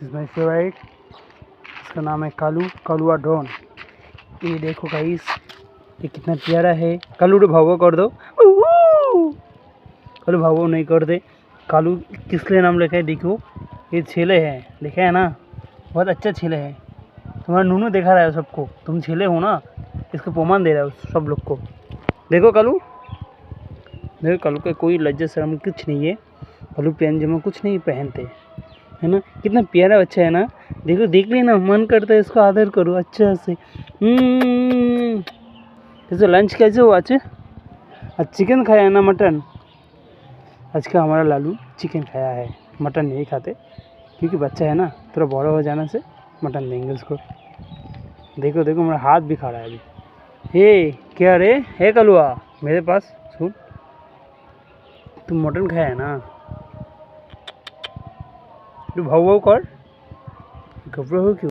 Is my favourite. इसका नाम है कालू, कालुआ ड्रोन। ये देखो गाइस, ये कितना प्यारा है। कालू भावो कर दो, कालू भावो नहीं कर दे। कालू किस लिए नाम लिखा है देखो, ये छेले है, लिखा है ना, बहुत अच्छा छेले है। तुम्हारा नूनू देखा रहा है सबको, तुम छेले हो ना, इसको प्रमाण दे रहा है सब लोग को। देखो कालू, देखो कालू का कोई लज्जा शर्म कुछ नहीं है। कालू पैंजामा कुछ नहीं पहनते, है ना। कितना प्यारा बच्चा है ना। देखो, देख लेना, मन करता है इसको आदर करो अच्छा से। जैसे लंच कैसे हो आज चिकन खाया है ना, मटन। आज का हमारा लालू चिकन खाया है, मटन नहीं खाते क्योंकि बच्चा है ना, थोड़ा बड़ा हो जाने से मटन देंगे उसको। देखो देखो, मेरा हाथ भी खा रहा है अभी। हे क्या रे, हे कलुआ, मेरे पास सुन, तुम मटन खाया है ना, तू भाव भाव कर, घबरा हो क्यों।